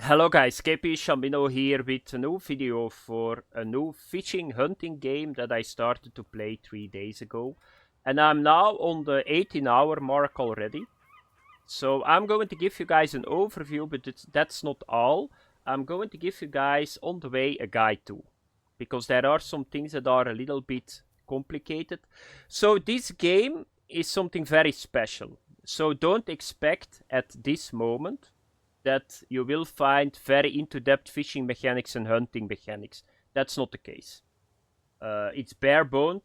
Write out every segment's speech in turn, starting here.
Hello guys, KP Shambino here with a new video for a new fishing hunting game that I started to play 3 days ago. And I'm now on the 18-hour mark already. So I'm going to give you guys an overview, but that's not all. I'm going to give you guys on the way a guide too. Because there are some things that are a little bit complicated. So this game is something very special. So don't expect at this moment that you will find very into-depth fishing mechanics and hunting mechanics. That's not the case. It's bare-boned.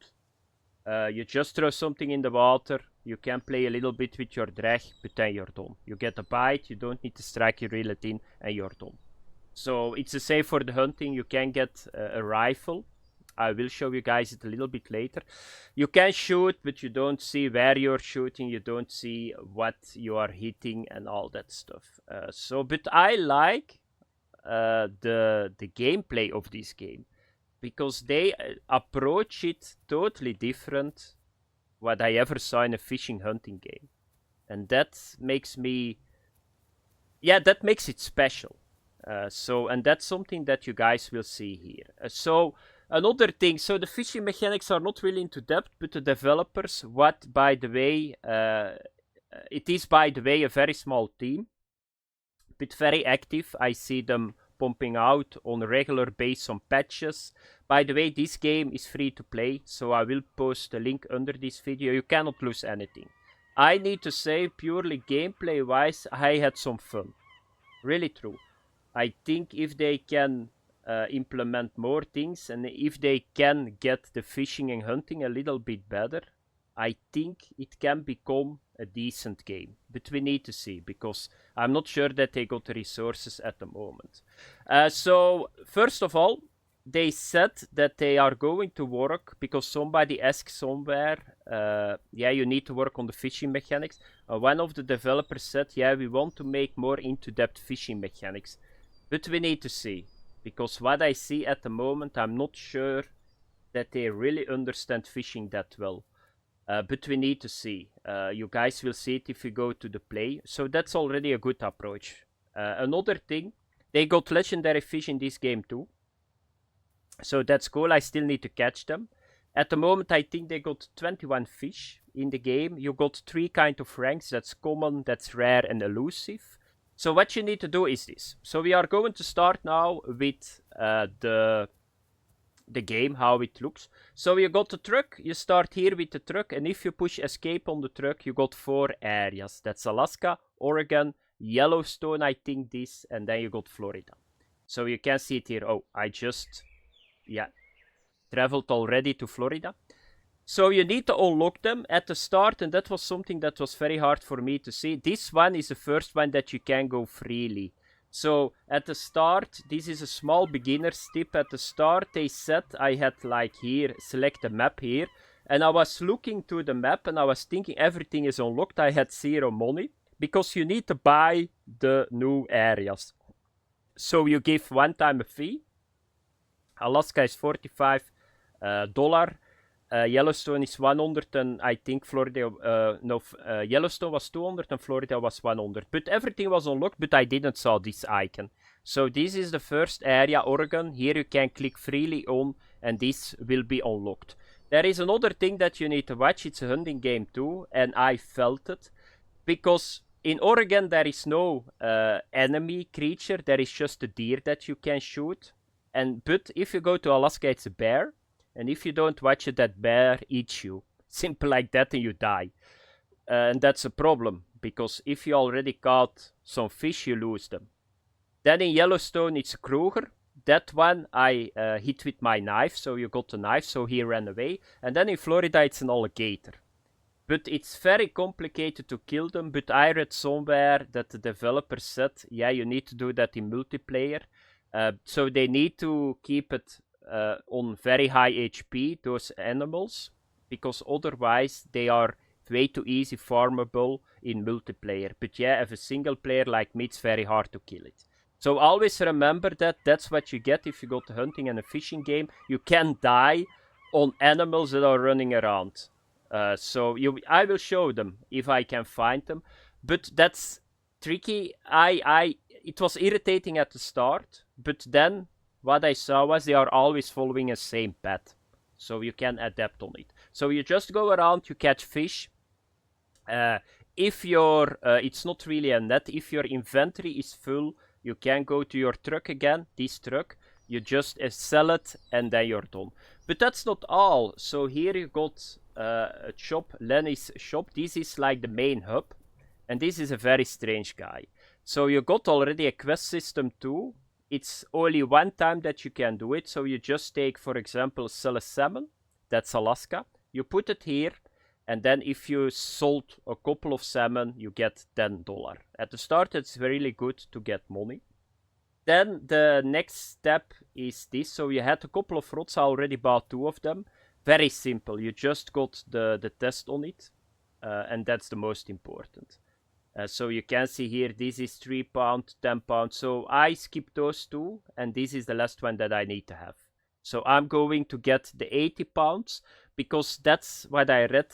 You just throw something in the water. You can play a little bit with your drag, but then you're done. You get a bite, you don't need to strike, you reel it in, and you're done. So it's the same for the hunting. You can get a rifle. I will show you guys it a little bit later. You can shoot, but you don't see where you're shooting. You don't see what you are hitting and all that stuff. But I like the gameplay of this game because they approach it totally different what I ever saw in a fishing hunting game, and that makes me, that makes it special. And that's something that you guys will see here. Another thing, so the fishing mechanics are not really into depth, but the developers, by the way, it is by the way a very small team, but very active. I see them pumping out on a regular basis some patches. By the way, this game is free to play, so I will post a link under this video. You cannot lose anything. I need to say, purely gameplay wise, I had some fun. Really true. I think if they can implement more things and if they can get the fishing and hunting a little bit better, I think it can become a decent game. But we need to see, because I'm not sure that they got the resources at the moment. So first of all, they said that they are going to work, because somebody asked somewhere, you need to work on the fishing mechanics. One of the developers said, we want to make more into-depth fishing mechanics. But we need to see, because what I see at the moment, I'm not sure that they really understand fishing that well. But we need to see. You guys will see it if you go to the play. So that's already a good approach. Another thing, they got legendary fish in this game too. So that's cool. I still need to catch them. At the moment, I think they got 21 fish in the game. You got 3 kind of ranks. That's common, that's rare, and elusive. So what you need to do is this. So we are going to start now with the game, how it looks. So you got the truck, you start here with the truck, and if you push escape on the truck, you got 4 areas. That's Alaska, Oregon, Yellowstone, I think this, and then you got Florida. So you can see it here. Oh, I just, traveled already to Florida. So you need to unlock them at the start, and that was something that was very hard for me to see. This one is the first one that you can go freely. So at the start, this is a small beginner's tip. At the start, they said I had like here, select the map here. And I was looking to the map and I was thinking everything is unlocked. I had 0 money because you need to buy the new areas. So you give one time a fee. Alaska is $45. Yellowstone is 100, and I think Florida, Yellowstone was 200 and Florida was 100. But everything was unlocked, but I didn't saw this icon. So this is the first area, Oregon. Here you can click freely on, and this will be unlocked. There is another thing that you need to watch. It's a hunting game too, and I felt it. Because in Oregon there is no enemy creature, there is just a deer that you can shoot. But if you go to Alaska, it's a bear. And if you don't watch it, that bear eats you. Simple like that, and you die. And that's a problem, because if you already caught some fish, you lose them. Then in Yellowstone, it's a Kruger. That one I hit with my knife, so you got the knife, so he ran away. And then in Florida, it's an alligator. But it's very complicated to kill them, but I read somewhere that the developer said, you need to do that in multiplayer. So they need to keep it on very high HP, those animals, because otherwise they are way too easy farmable in multiplayer. But if a single player like me, it's very hard to kill it. So always remember that. That's what you get if you go to hunting and a fishing game. You can die on animals that are running around. I will show them if I can find them. But that's tricky. it was irritating at the start, but then what I saw was they are always following a same path. So you can adapt on it. So you just go around, you catch fish. If your it's not really a net, if your inventory is full, you can go to your truck again, this truck. You just sell it and then you're done. But that's not all. So here you got a shop, Lenny's shop. This is like the main hub. And this is a very strange guy. So you got already a quest system too. It's only one time that you can do it. So you just take, for example, sell a salmon. That's Alaska. You put it here. And then if you sold a couple of salmon, you get $10. At the start, it's really good to get money. Then the next step is this. So you had a couple of rods. I already bought 2 of them. Very simple. You just got the test on it. And that's the most important. So you can see here, this is 3 pounds, 10 pounds. So I skip those 2. And this is the last one that I need to have. So I'm going to get the 80 pounds. Because that's what I read.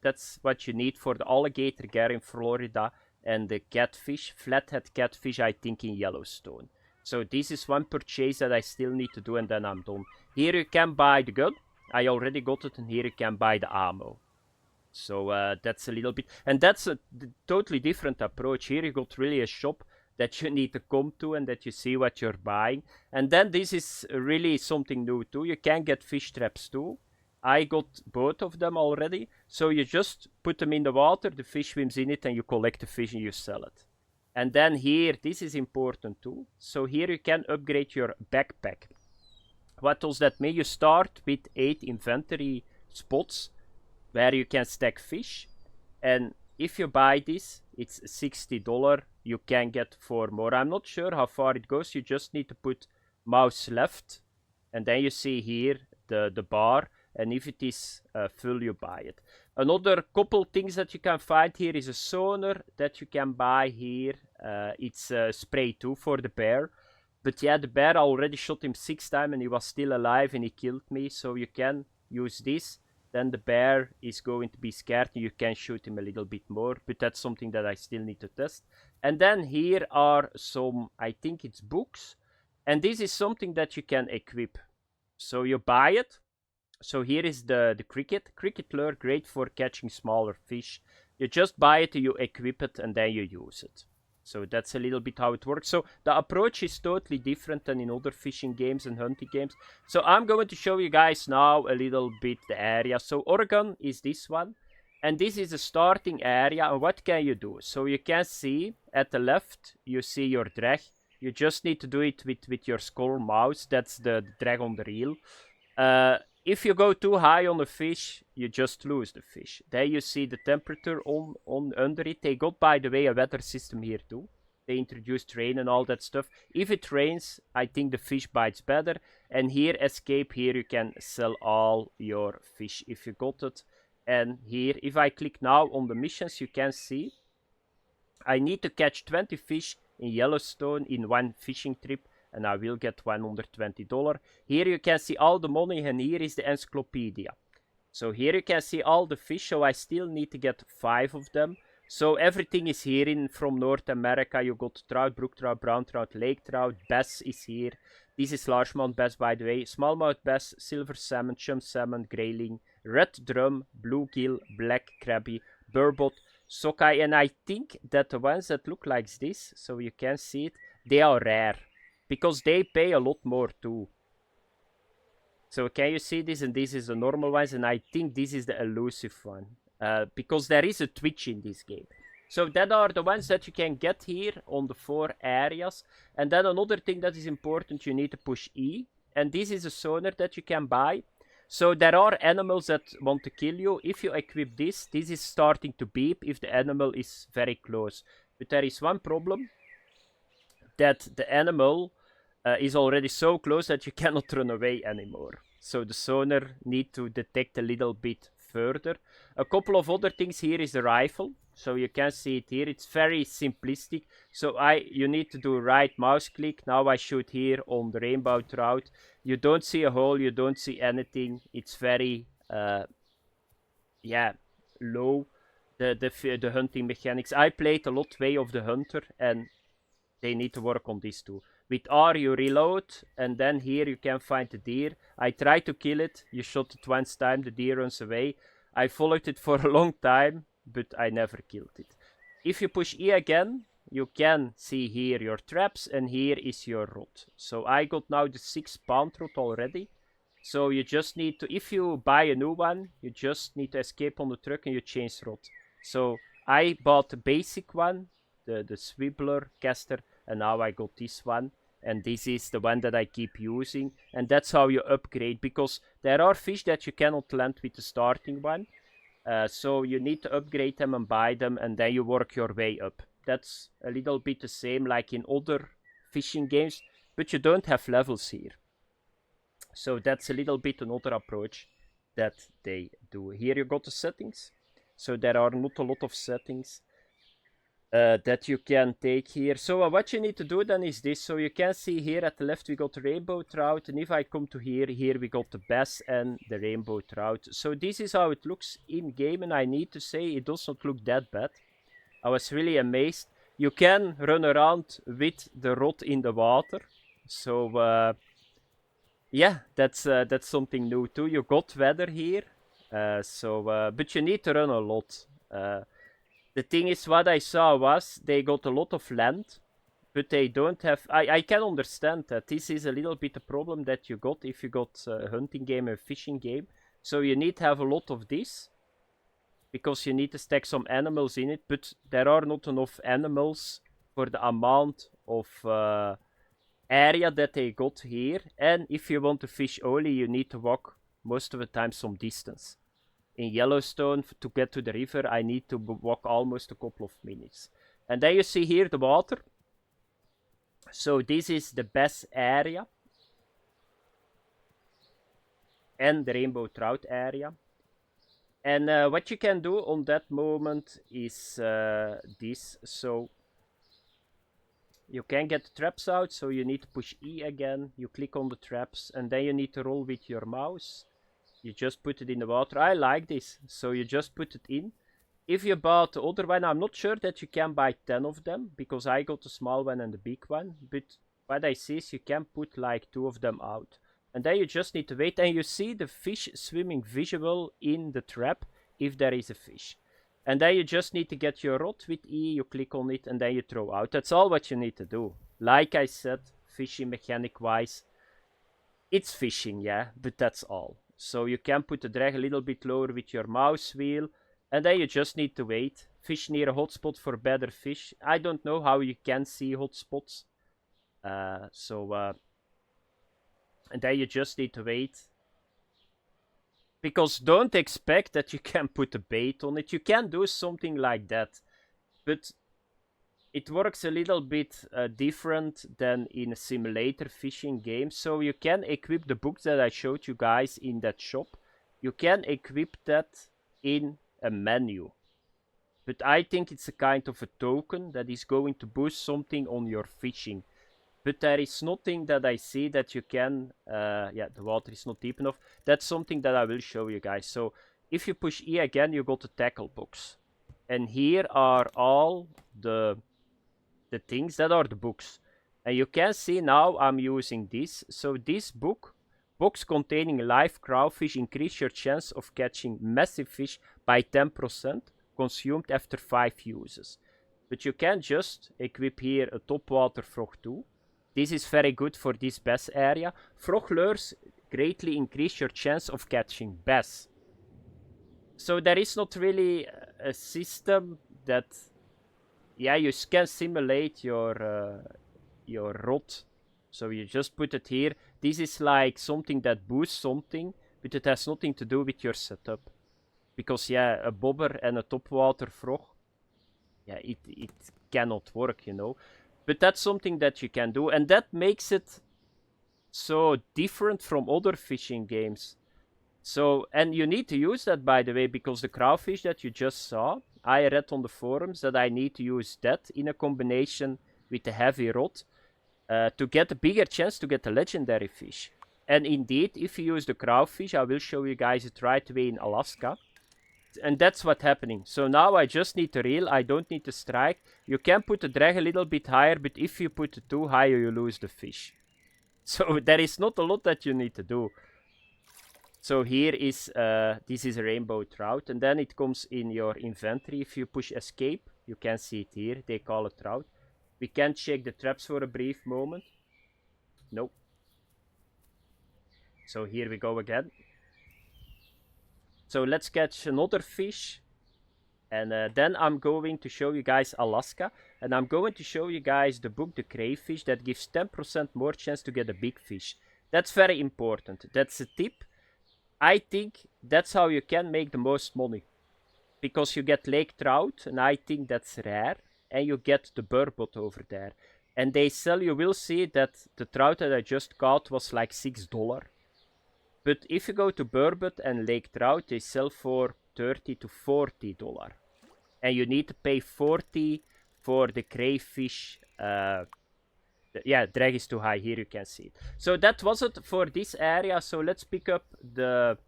That's what you need for the alligator gar in Florida. And the catfish, flathead catfish, I think in Yellowstone. So this is one purchase that I still need to do and then I'm done. Here you can buy the gun. I already got it and here you can buy the ammo. So that's a little bit... And that's a totally different approach. Here you got really a shop that you need to come to and that you see what you're buying. And then this is really something new too. You can get fish traps too. I got both of them already. So you just put them in the water, the fish swims in it and you collect the fish and you sell it. And then here, this is important too. So here you can upgrade your backpack. What does that mean? You start with 8 inventory spots where you can stack fish. And if you buy this, it's $60. You can get 4 more. I'm not sure how far it goes. You just need to put mouse left. And then you see here the bar. And if it is full, you buy it. Another couple things that you can find here is a sonar that you can buy here. It's a spray too for the bear. But yeah, the bear, I already shot him 6 times and he was still alive and he killed me. So you can use this. Then the bear is going to be scared and you can shoot him a little bit more. But that's something that I still need to test. And then here are some, I think it's books. And this is something that you can equip. So you buy it. So here is the cricket lure, great for catching smaller fish. You just buy it, you equip it, and then you use it. So that's a little bit how it works. So the approach is totally different than in other fishing games and hunting games. So I'm going to show you guys now a little bit the area. So Oregon is this one. And this is the starting area. And what can you do? So you can see at the left, you see your drag. You just need to do it with your scroll mouse. That's the drag on the reel. If you go too high on the fish, you just lose the fish. There you see the temperature on under it. They got, by the way, a weather system here too. They introduced rain and all that stuff. If it rains, I think the fish bites better. And here, escape, here you can sell all your fish if you got it. And here, if I click now on the missions, you can see I need to catch 20 fish in Yellowstone in one fishing trip. And I will get $120. Here you can see all the money and here is the encyclopedia. So here you can see all the fish. So I still need to get 5 of them. So everything is here in from North America. You got trout, brook trout, brown trout, lake trout, bass is here. This is largemouth bass, by the way. Smallmouth bass, silver salmon, chum salmon, grayling, red drum, bluegill, black crabby, burbot, sockeye. And I think that the ones that look like this, so you can see it, they are rare. Because they pay a lot more too. So can you see this? And this is the normal ones. And I think this is the elusive one. Because there is a twitch in this game. So that are the ones that you can get here on the 4 areas. And then another thing that is important, you need to push E. And this is a sonar that you can buy. So there are animals that want to kill you. If you equip this is starting to beep if the animal is very close. But there is one problem. That the animal is already so close that you cannot run away anymore. So the sonar need to detect a little bit further. A couple of other things here is the rifle. So you can see it here. It's very simplistic. So you need to do right mouse click. Now I shoot here on the rainbow trout. You don't see a hole. You don't see anything. It's very, low. The hunting mechanics. I played a lot Way of the Hunter and They need to work on this too. With R you reload, and then here you can find the deer. I tried to kill it, you shot it once time, the deer runs away. I followed it for a long time, but I never killed it. If you push E again, you can see here your traps, and here is your rod. So I got now the 6-pound rod already. So you just need to, if you buy a new one, you just need to escape on the truck and you change rod. So I bought the basic one, the swibbler caster, and now I got this one. And this is the one that I keep using. And that's how you upgrade, because there are fish that you cannot land with the starting one. So you need to upgrade them and buy them, and then you work your way up. That's a little bit the same like in other fishing games, but you don't have levels here. So that's a little bit another approach that they do. Here you got the settings. So there are not a lot of settings that you can take here. So what you need to do then is this. So you can see here at the left we got the rainbow trout, and if I come to here we got the bass and the rainbow trout. So this is how it looks in game, and I need to say it does not look that bad. I was really amazed. You can run around with the rod in the water. So yeah, that's something new too. You got weather here, but you need to run a lot. The thing is, what I saw was they got a lot of land, but they don't have... I can understand that. This is a little bit a problem that you got if you got a hunting game and a fishing game. So you need to have a lot of this, because you need to stack some animals in it, but there are not enough animals for the amount of area that they got here. And if you want to fish only, you need to walk most of the time some distance. In Yellowstone, to get to the river, I need to walk almost a couple of minutes. And then you see here the water. So this is the best area. And the rainbow trout area. And what you can do on that moment is this. So you can get the traps out, so you need to push E again. You click on the traps, and then you need to roll with your mouse. You just put it in the water. I like this. So you just put it in. If you bought the other one, I'm not sure that you can buy 10 of them, because I got the small one and the big one. But what I see is you can put like 2 of them out. And then you just need to wait, and you see the fish swimming visual in the trap if there is a fish. And then you just need to get your rod with E, you click on it, and then you throw out. That's all what you need to do. Like I said, fishing mechanic wise, it's fishing, yeah, but that's all. So you can put the drag a little bit lower with your mouse wheel, and then you just need to wait. Fish near a hotspot for better fish. I don't know how you can see hotspots. And then you just need to wait. Because don't expect that you can put a bait on it. You can do something like that. But it works a little bit different than in a simulator fishing game. So you can equip the books that I showed you guys in that shop. You can equip that in a menu. But I think it's a kind of a token that is going to boost something on your fishing. But there is nothing that I see that you can... yeah, the water is not deep enough. That's something that I will show you guys. So if you push E again, you got the tackle box. And here are all the things that are the books. And you can see now I'm using this. So this box containing live crawfish increase your chance of catching massive fish by 10%, consumed after 5 uses. But you can just equip here a topwater frog too. This is very good for this bass area. Frog lures greatly increase your chance of catching bass. So there is not really a system that... Yeah, you can simulate your rod. So you just put it here. This is like something that boosts something, but it has nothing to do with your setup. Because yeah, a bobber and a topwater frog, yeah, it cannot work, you know. But that's something that you can do, and that makes it so different from other fishing games. So, and you need to use that, by the way, because the crawfish that you just saw, I read on the forums that I need to use that in a combination with the heavy rod to get a bigger chance to get a legendary fish. And indeed, if you use the crawfish, I will show you guys it right away in Alaska. And that's what's happening. So now I just need to reel, I don't need to strike. You can put the drag a little bit higher, but if you put it too high, you lose the fish. So there is not a lot that you need to do. So here is, this is a rainbow trout, and then it comes in your inventory. If you push escape, you can see it here, they call it trout. We can check the traps for a brief moment. Nope. So here we go again. So let's catch another fish. And then I'm going to show you guys Alaska. And I'm going to show you guys the book, The Crayfish, that gives 10% more chance to get a big fish. That's very important. That's a tip. I think that's how you can make the most money. Because you get lake trout, and I think that's rare. And you get the burbot over there. And they sell, you will see that the trout that I just caught was like $6. But if you go to burbot and lake trout, they sell for $30 to $40. And you need to pay 40 for the crayfish. Yeah, drag is too high. Here you can see it. So that was it for this area. So let's pick up the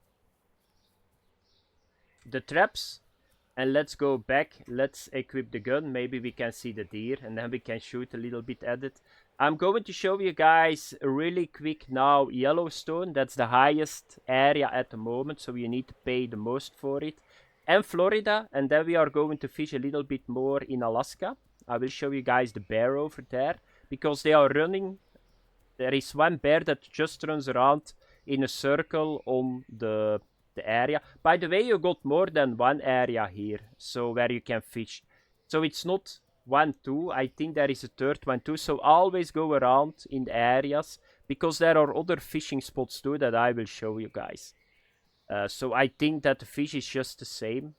traps. And let's go back. Let's equip the gun. Maybe we can see the deer. And then we can shoot a little bit at it. I'm going to show you guys really quick now Yellowstone. That's the highest area at the moment. So you need to pay the most for it. And Florida. And then we are going to fish a little bit more in Alaska. I will show you guys the bear over there. Because they are running. There is one bear that just runs around in a circle on the area. By the way, you got more than one area here, so where you can fish. So it's not 1, 2. I think there is a third one too. So always go around in the areas, because there are other fishing spots too that I will show you guys. So I think that the fish is just the same.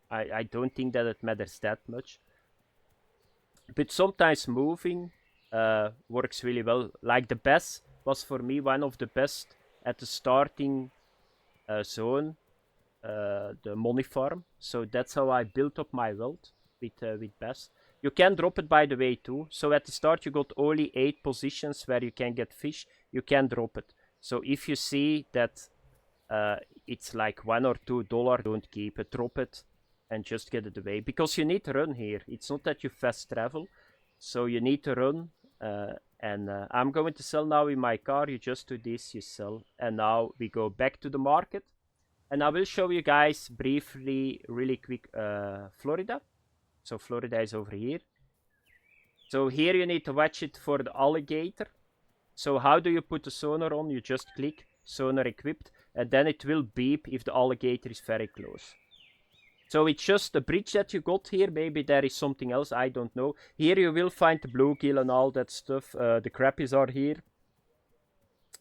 I don't think that it matters that much. But sometimes moving works really well. Like the bass was for me one of the best at the starting zone, the money farm. So that's how I built up my wealth with bass. You can drop it by the way too. So at the start you got only 8 positions where you can get fish. You can drop it. So if you see that it's like $1 or $2, don't keep it, drop it and just get it away. Because you need to run here. It's not that you fast travel. So you need to run. And I'm going to sell now in my car. You just do this, you sell. And now we go back to the market. And I will show you guys briefly, really quick, Florida. So Florida is over here. So here you need to watch it for the alligator. So how do you put the sonar on? You just click sonar equipped. And then it will beep if the alligator is very close. So it's just the bridge that you got here. Maybe there is something else, I don't know. Here you will find the bluegill and all that stuff. The crappies are here.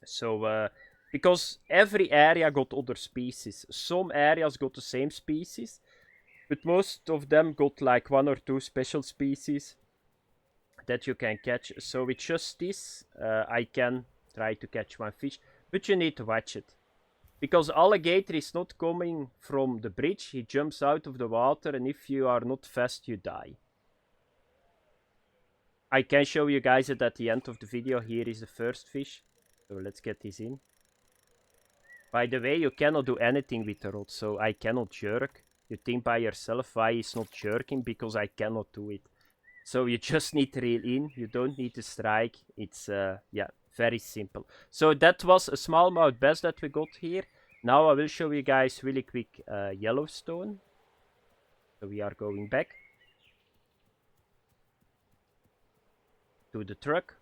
So, because every area got other species. Some areas got the same species. But most of them got like 1 or 2 special species that you can catch. So it's just this. I can try to catch one fish. But you need to watch it. Because alligator is not coming from the bridge, he jumps out of the water, and if you are not fast, you die. I can show you guys it at the end of the video. Here is the first fish. So let's get this in. By the way, you cannot do anything with the rod, so I cannot jerk. You think by yourself why he's not jerking, because I cannot do it. So you just need to reel in, you don't need to strike. It's, yeah, very simple. So that was a smallmouth bass that we got here. Now I will show you guys really quick Yellowstone. So we are going back to the truck.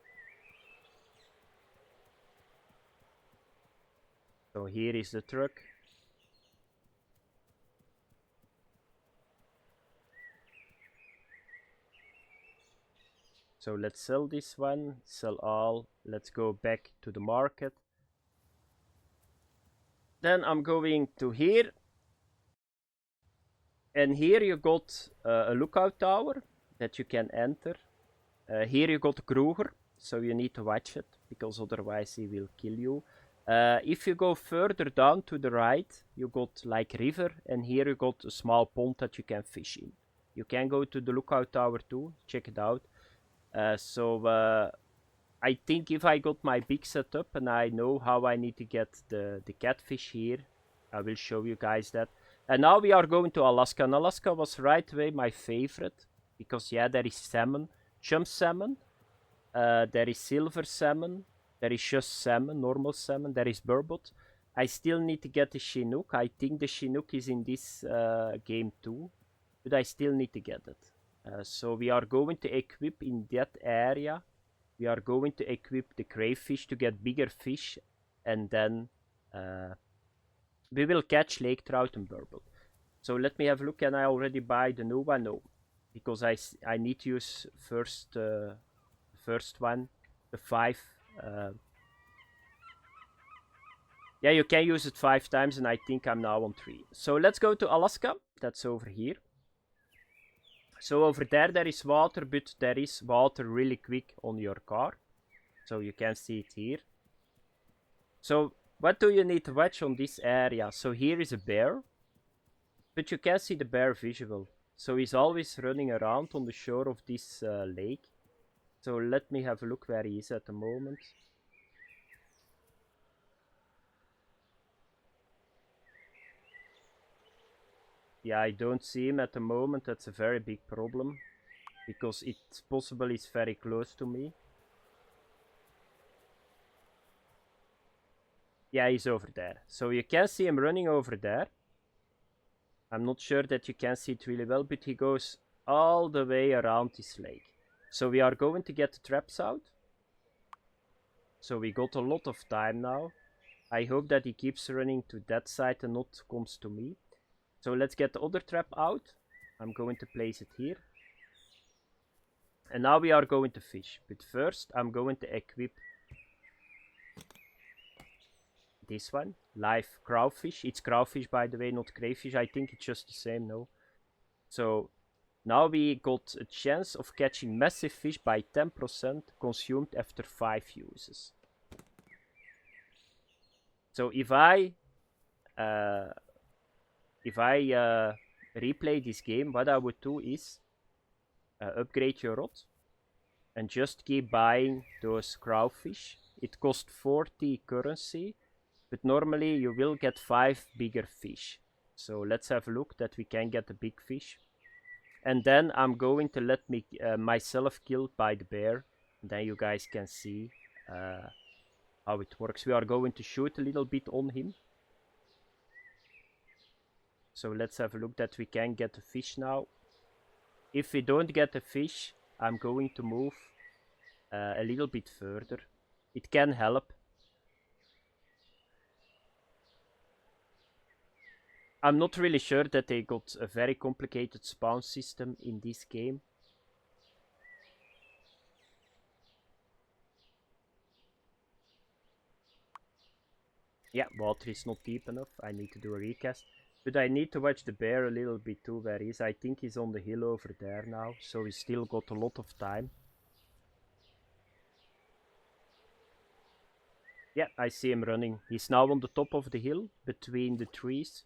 So here is the truck. So let's sell this one, sell all. Let's go back to the market. Then I'm going to here. And here you got a lookout tower that you can enter. Here you got Kruger, so you need to watch it, because otherwise he will kill you. If you go further down to the right, you got like river, and here you got a small pond that you can fish in. You can go to the lookout tower too, check it out. I think if I got my big setup and I know how I need to get the catfish here, I will show you guys that. And now we are going to Alaska. And Alaska was right away my favorite. Because, yeah, there is salmon. Chum salmon. There is silver salmon. There is just salmon, normal salmon. There is burbot. I still need to get the Chinook. I think the Chinook is in this game too. But I still need to get it. So we are going to equip in that area. We are going to equip the crayfish to get bigger fish. And then we will catch lake trout and burbot. So let me have a look. Can I already buy the new one? No. Because I need to use first one, the 5. Yeah, you can use it 5 times, and I think I'm now on 3. So let's go to Alaska. That's over here. So over there is water, but there is water really quick on your car. So you can see it here. So what do you need to watch on this area? So here is a bear, but you can see the bear visual. So he's always running around on the shore of this lake. So let me have a look where he is at the moment. Yeah, I don't see him at the moment. That's a very big problem. Because it's possible he's very close to me. Yeah, he's over there. So you can see him running over there. I'm not sure that you can see it really well, but he goes all the way around this lake. So we are going to get the traps out. So we got a lot of time now. I hope that he keeps running to that side and not comes to me. So let's get the other trap out. I'm going to place it here. And now we are going to fish. But first I'm going to equip this one. Live crawfish. It's crawfish, by the way, not crayfish. I think it's just the same, no? So now we got a chance of catching massive fish by 10% consumed after 5 uses. So if I replay this game, what I would do is upgrade your rod and just keep buying those crawfish. It costs 40 currency, but normally you will get 5 bigger fish. So let's have a look that we can get a big fish. And then I'm going to let me myself killed by the bear. And then you guys can see how it works. We are going to shoot a little bit on him. So let's have a look that we can get a fish now. If we don't get a fish, I'm going to move a little bit further. It can help. I'm not really sure that they got a very complicated spawn system in this game. Yeah, water is not deep enough. I need to do a recast. But I need to watch the bear a little bit too where he is. I think he's on the hill over there now. So we still got a lot of time. Yeah, I see him running. He's now on the top of the hill between the trees.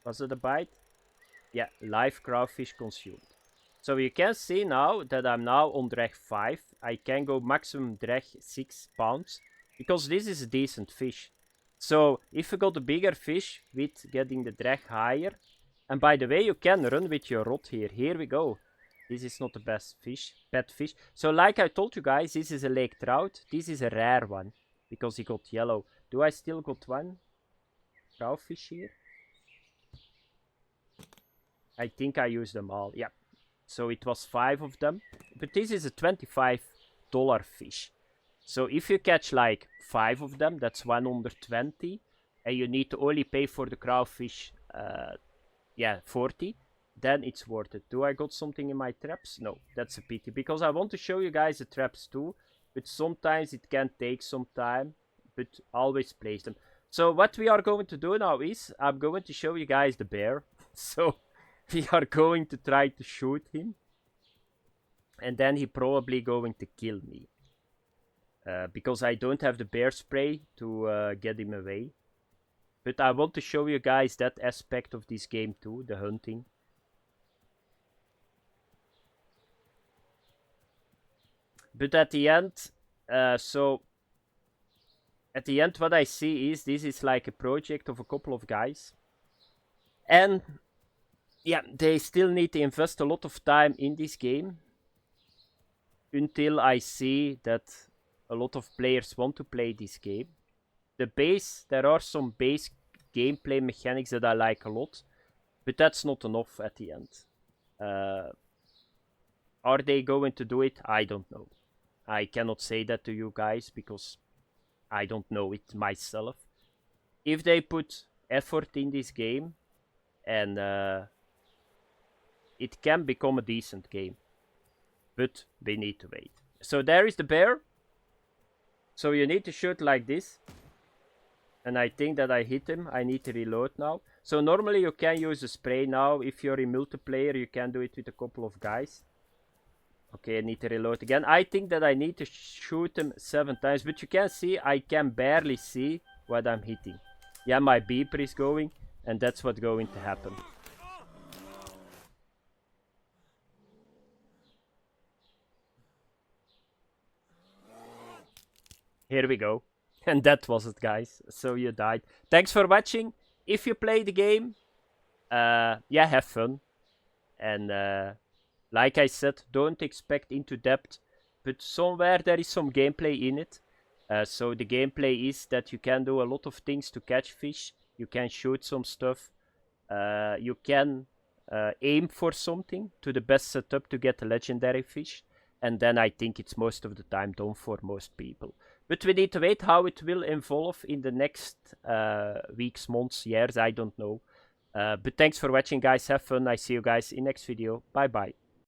Was it a bite? Yeah, live crawfish consumed. So you can see now that I'm now on drag 5. I can go maximum drag 6 pounds. Because this is a decent fish. So if you got a bigger fish with getting the drag higher. And by the way, you can run with your rod here. Here we go. This is not the best fish. Bad fish. So like I told you guys, this is a lake trout. This is a rare one. Because he got yellow. Do I still got one crawfish here? I think I used them all. Yeah. So it was 5 of them. But this is a $25 fish. So if you catch like 5 of them, that's 120. And you need to only pay for the crawfish, 40. Then it's worth it. Do I got something in my traps? No, that's a pity. Because I want to show you guys the traps too. But sometimes it can take some time. But always place them. So what we are going to do now is, I'm going to show you guys the bear. So we are going to try to shoot him. And then he probably going to kill me. Because I don't have the bear spray to get him away. But I want to show you guys that aspect of this game too, the hunting. But at the end, at the end what I see is, this is like a project of a couple of guys. And yeah, they still need to invest a lot of time in this game until I see that a lot of players want to play this game. There are some base gameplay mechanics that I like a lot, but that's not enough at the end. Are they going to do it? I don't know. I cannot say that to you guys because I don't know it myself. If they put effort in this game, and it can become a decent game, but we need to wait. So there is the bear. So you need to shoot like this. And I think that I hit him. I need to reload now. So normally you can use a spray now. If you're in multiplayer, you can do it with a couple of guys. Okay, I need to reload again. I think that I need to shoot him 7 times. But you can see, I can barely see what I'm hitting. Yeah, my beeper is going. And that's what's going to happen. Here we go. And that was it, guys. So you died. Thanks for watching. If you play the game, yeah, have fun. And like I said, don't expect into depth, but somewhere there is some gameplay in it. So the gameplay is that you can do a lot of things to catch fish. You can shoot some stuff. You can aim for something to the best setup to get a legendary fish. And then I think it's most of the time done for most people. But we need to wait how it will evolve in the next weeks, months, years, I don't know. But thanks for watching, guys. Have fun. I see you guys in next video. Bye bye.